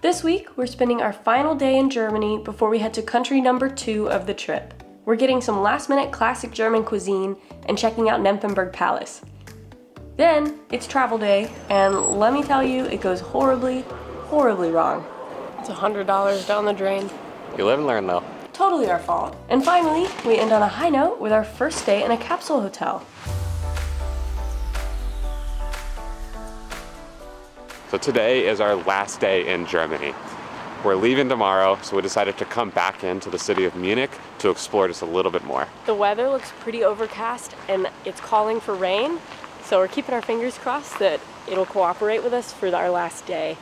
This week, we're spending our final day in Germany before we head to country number 2 of the trip. We're getting some last-minute classic German cuisine and checking out Nymphenburg Palace. Then, it's travel day, and let me tell you, it goes horribly, horribly wrong. It's $100 down the drain. You live and learn though. Totally our fault. And finally, we end on a high note with our first stay in a capsule hotel. So today is our last day in Germany. We're leaving tomorrow, so we decided to come back into the city of Munich to explore just a little bit more. The weather looks pretty overcast and it's calling for rain, so we're keeping our fingers crossed that it'll cooperate with us for our last day.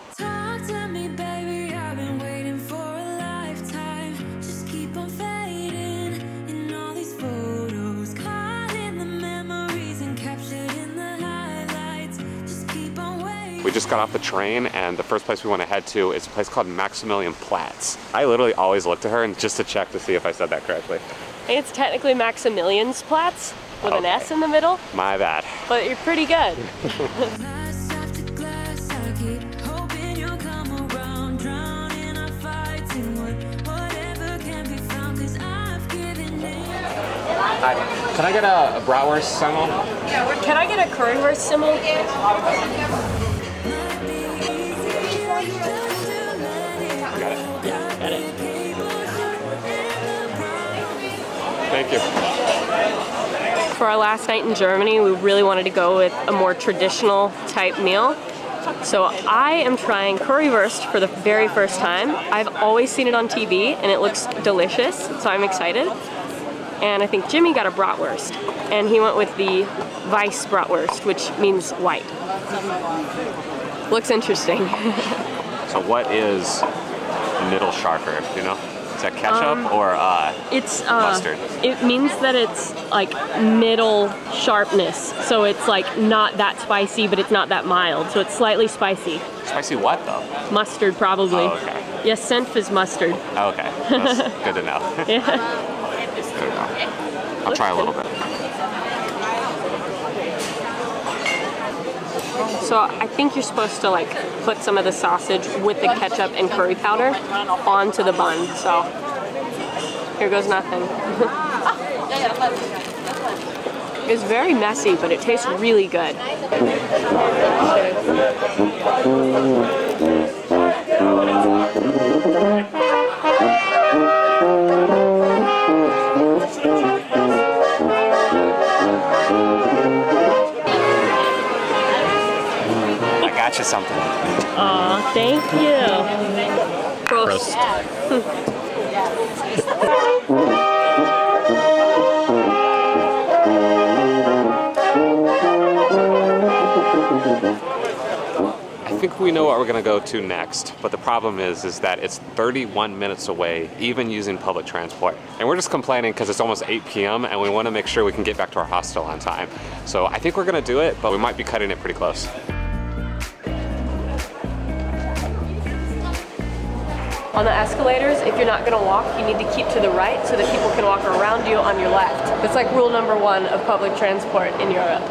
We just got off the train, and the first place we want to head to is a place called Maximilian Platz. I literally always look to her and just to check to see if I said that correctly. It's technically Maximilian's Platz with an S in the middle. My bad. But you're pretty good. Hi. Can I get a Bratwurst semmel? Can I get a Currywurst semmel? Got it. Yeah, got it. Thank you. For our last night in Germany, we really wanted to go with a more traditional type meal. So I am trying Currywurst for the very first time. I've always seen it on TV and it looks delicious, so I'm excited. And I think Jimmy got a Bratwurst, and he went with the Weiss Bratwurst, which means white. Looks interesting. So what is Mittelscharfer, do you know? Is that ketchup or it's mustard? It means that it's like middle sharpness. So it's like not that spicy, but it's not that mild. So it's slightly spicy. Spicy what though? Mustard, probably. Oh, okay. Yes, Senf is mustard. Oh, okay, that's good to know. Yeah. I'll try a little bit. So I think you're supposed to like put some of the sausage with the ketchup and curry powder onto the bun. So here goes nothing. It's very messy, but it tastes really good. You something. Aw, thank you. Prost. I think we know what we're gonna go to next, but the problem is that it's 31 minutes away, even using public transport. And we're just complaining because it's almost 8 p.m. and we want to make sure we can get back to our hostel on time. So I think we're gonna do it, but we might be cutting it pretty close. On the escalators, if you're not gonna walk, you need to keep to the right so that people can walk around you on your left. It's like rule number 1 of public transport in Europe.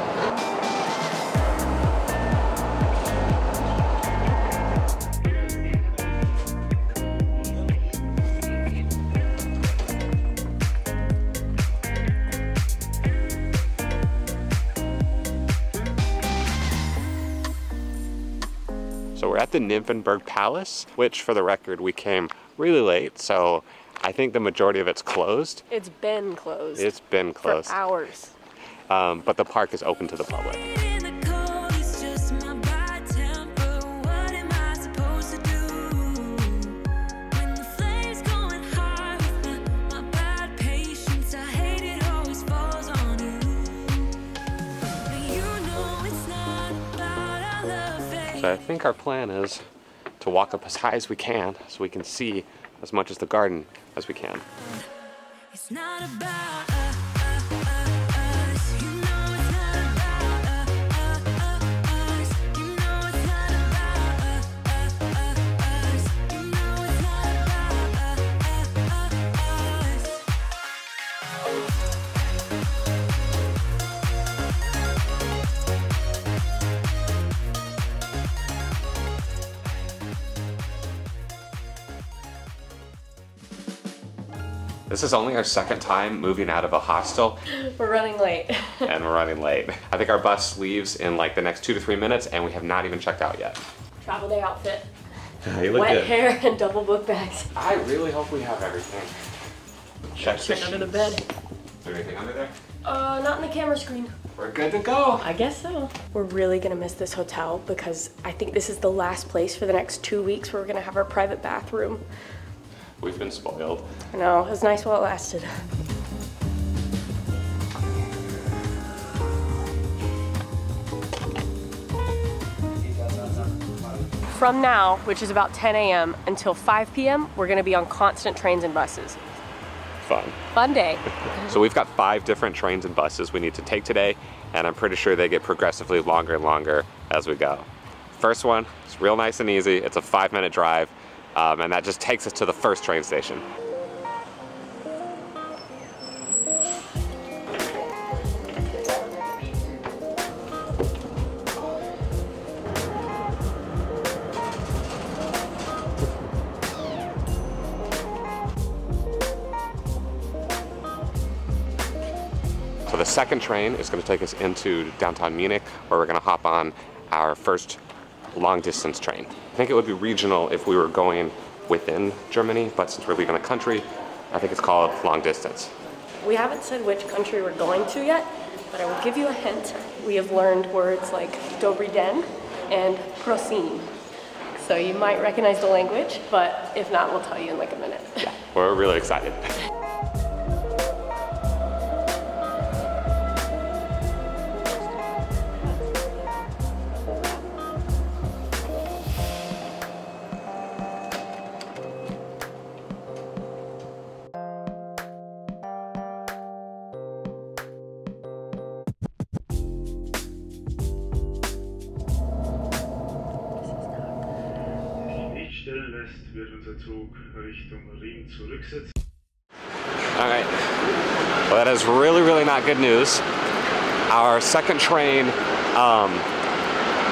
So we're at the Nymphenburg Palace, which for the record, we came really late, so I think the majority of it's closed. It's been closed. It's been closed. For hours. But the park is open to the public. So I think our plan is to walk up as high as we can so we can see as much of the garden as we can. It's not about This is only our second time moving out of a hostel. We're running late. And we're running late. I think our bus leaves in like the next 2 to 3 minutes and we have not even checked out yet. Travel day outfit. You look Wet good. hair and double book bags. I really hope we have everything. Check Straight under the bed. Is there anything under there? Not in the camera screen. We're good to go. I guess so. We're really gonna miss this hotel because I think this is the last place for the next 2 weeks where we're gonna have our private bathroom. We've been spoiled. I know, it was nice while it lasted. From now, which is about 10 a.m. until 5 p.m., we're gonna be on constant trains and buses. Fun. Fun day. So we've got 5 different trains and buses we need to take today, and I'm pretty sure they get progressively longer and longer as we go. First one, it's real nice and easy. It's a 5-minute drive, and that just takes us to the first train station. So the second train is going to take us into downtown Munich, where we're going to hop on our first long distance train. I think it would be regional if we were going within Germany, but since we're leaving the country, I think it's called long distance. We haven't said which country we're going to yet, but I will give you a hint. We have learned words like Dobry den and Prosim. So you might recognize the language, but if not, we'll tell you in like a minute. Yeah, we're really excited. Alright, well that is really not good news. Our second train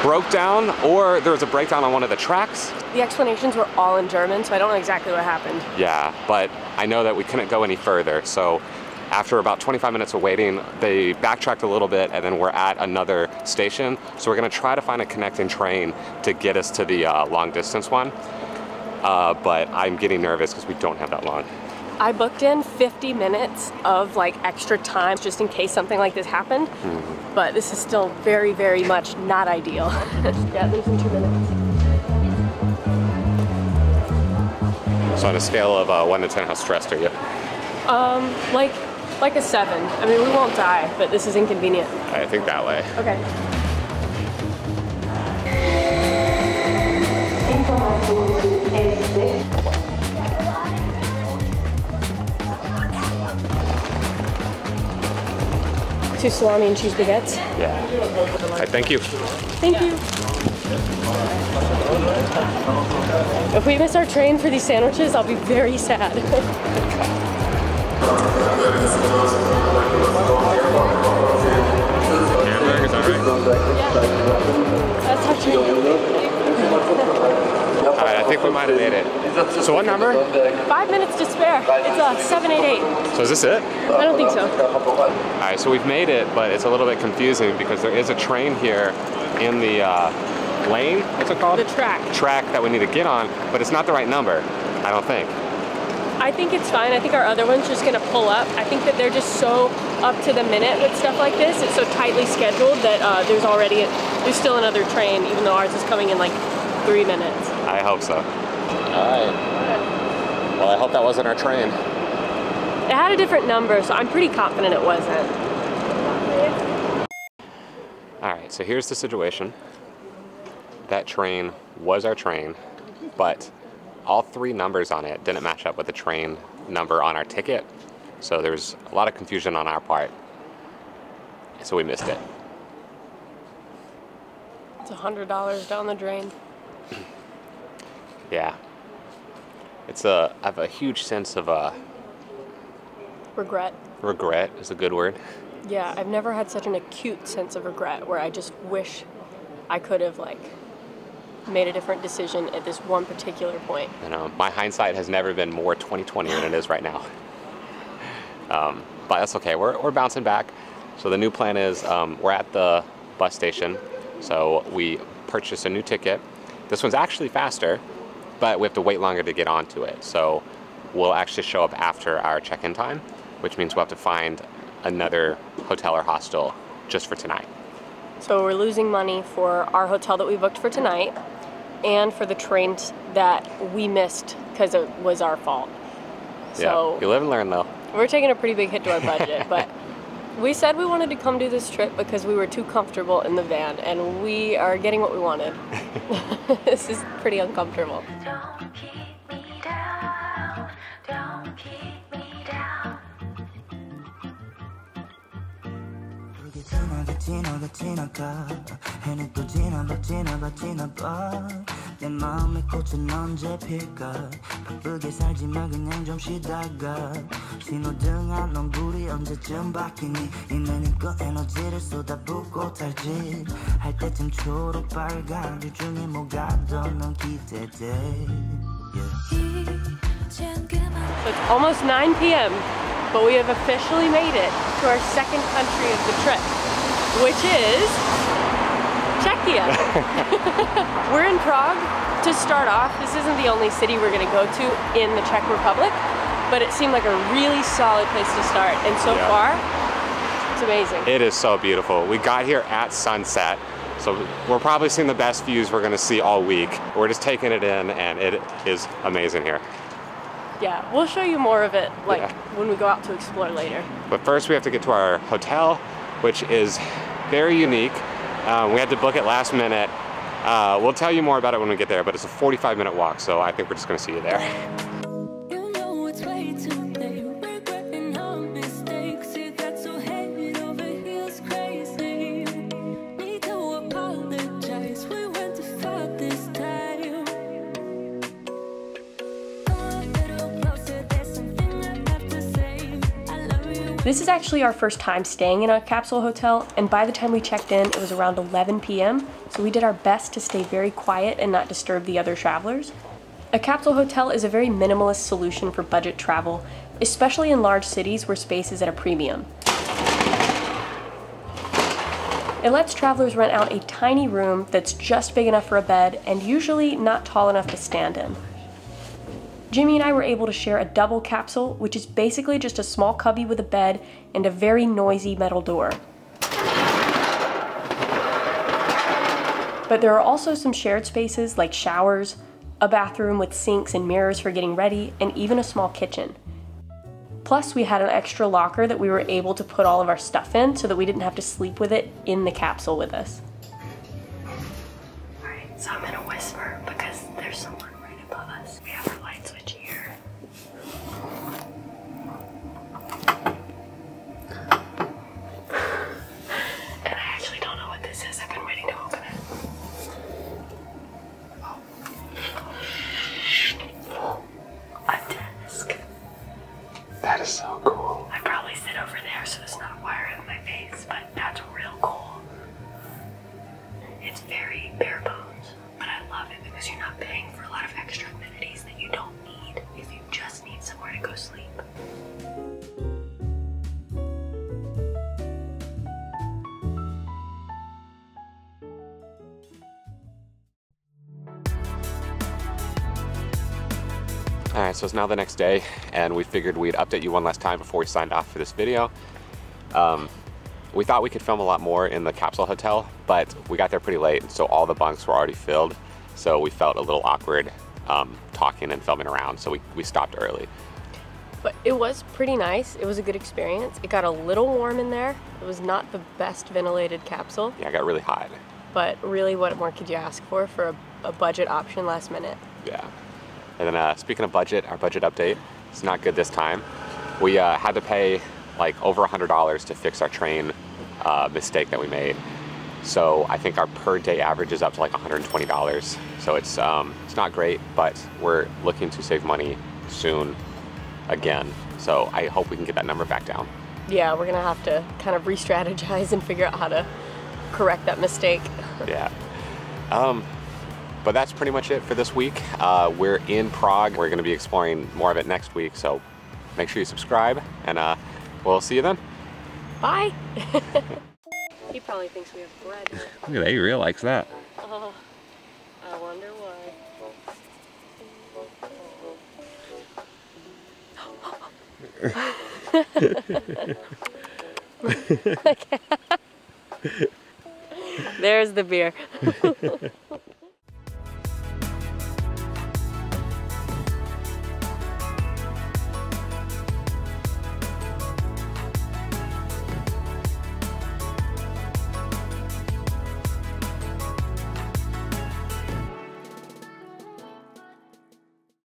broke down, or there was a breakdown on one of the tracks. The explanations were all in German, so I don't know exactly what happened. Yeah, but I know that we couldn't go any further, so after about 25 minutes of waiting, they backtracked a little bit and then we're at another station. So we're gonna try to find a connecting train to get us to the long distance one. But I'm getting nervous because we don't have that long. I booked in 50 minutes of like extra time just in case something like this happened. But this is still very much not ideal. Yeah, there's in 2 minutes. So on a scale of 1 to 10, how stressed are you? Like a 7. I mean, we won't die, but this is inconvenient. I think that way. Okay. Two salami and cheese baguettes. Yeah. All right, thank you. Thank you. If we miss our train for these sandwiches, I'll be very sad. Hamburgers, all right? Yeah. That's touching. All right, I think we might have made it. So what number? 5 minutes to spare. It's 788. So is this it? I don't think so. All right, so we've made it, but it's a little bit confusing because there is a train here in the lane, what's it called? The track. Track that we need to get on, but it's not the right number, I don't think. I think it's fine. I think our other one's just gonna pull up. I think that they're just so up to the minute with stuff like this. It's so tightly scheduled that there's still another train, even though ours is coming in like 3 minutes. I hope so. All right. Well, I hope that wasn't our train. It had a different number, so I'm pretty confident it wasn't. All right, so here's the situation. That train was our train, but all 3 numbers on it didn't match up with the train number on our ticket. So there was a lot of confusion on our part. So we missed it. It's $100 down the drain. Yeah. I have a huge sense of Regret. regret is a good word. Yeah, I've never had such an acute sense of regret where I just wish I could have like made a different decision at this one particular point. You know, my hindsight has never been more 2020 than it is right now. but that's okay. We're bouncing back. So the new plan is we're at the bus station. So we purchased a new ticket. This one's actually faster, but we have to wait longer to get onto it. So we'll actually show up after our check-in time, which means we'll have to find another hotel or hostel just for tonight. So we're losing money for our hotel that we booked for tonight and for the trains that we missed because it was our fault. So yeah, you live and learn though. We're taking a pretty big hit to our budget, but we said we wanted to come do this trip because we were too comfortable in the van, and we are getting what we wanted. This is pretty uncomfortable. Don't keep me down. Don't keep me down. 내 마음의 꽃은 언제 필까 바쁘게 살지만 그냥 좀 쉬다가 신호등 안 온 불이 언제쯤 바뀌니 있는 힘껏 에너지를 쏟아붓고 탈지 할 때쯤 초록 빨간 둘 중에 뭐가 더 넌 기대돼 So it's almost 9 p.m., but we have officially made it to our second country of the trip, which is Czechia. We're in Prague to start off. This isn't the only city we're going to go to in the Czech Republic, but it seemed like a really solid place to start, and so far, it's amazing. It is so beautiful. We got here at sunset, so we're probably seeing the best views we're going to see all week. We're just taking it in, and it is amazing here. Yeah, we'll show you more of it when we go out to explore later. But first we have to get to our hotel, which is very unique. We had to book it last minute. We'll tell you more about it when we get there, but it's a 45-minute walk, so I think we're just going to see you there. You know it's way too late. Regretting our mistakes. You got so head over heels crazy. Need to apologize. We went too far this time. Come a little closer. There's something I have to say. I love you. This is actually our first time staying in a capsule hotel, and by the time we checked in, it was around 11 p.m., so we did our best to stay very quiet and not disturb the other travelers. A capsule hotel is a very minimalist solution for budget travel, especially in large cities where space is at a premium. It lets travelers rent out a tiny room that's just big enough for a bed and usually not tall enough to stand in. Jimmy and I were able to share a double capsule, which is basically just a small cubby with a bed and a very noisy metal door. But there are also some shared spaces like showers, a bathroom with sinks and mirrors for getting ready, and even a small kitchen. Plus, we had an extra locker that we were able to put all of our stuff in so that we didn't have to sleep with it in the capsule with us. Alright, so I'm gonna whisper because there's someone right above us. We have our light switch here. And I actually don't know what this is. I've been waiting to open it. A desk. That is so cool. I probably sit over there so there's not a wire in my face, but that's real cool. It's very bare bones, but I love it because you're not paying for a lot of extra amenities that you don't need if you just need somewhere to go sleep. All right, so it's now the next day, and we figured we'd update you one last time before we signed off for this video. We thought we could film a lot more in the capsule hotel, but we got there pretty late, so all the bunks were already filled, so we felt a little awkward talking and filming around, so we stopped early. But it was pretty nice. It was a good experience. It got a little warm in there. It was not the best ventilated capsule, Yeah, it got really hot. but really what more could you ask for a budget option last minute? Yeah. And then speaking of budget, our budget update, it's not good this time. We had to pay like over $100 to fix our train mistake that we made. So I think our per day average is up to like $120. So it's not great, but we're looking to save money soon again. So I hope we can get that number back down. Yeah, we're gonna have to kind of re-strategize and figure out how to correct that mistake. Yeah. But that's pretty much it for this week. We're in Prague. We're going to be exploring more of it next week, so Make sure you subscribe, and we'll see you then. Bye. He probably thinks we have bread. Look at that, he really likes that. Oh, I wonder why. There's the beer.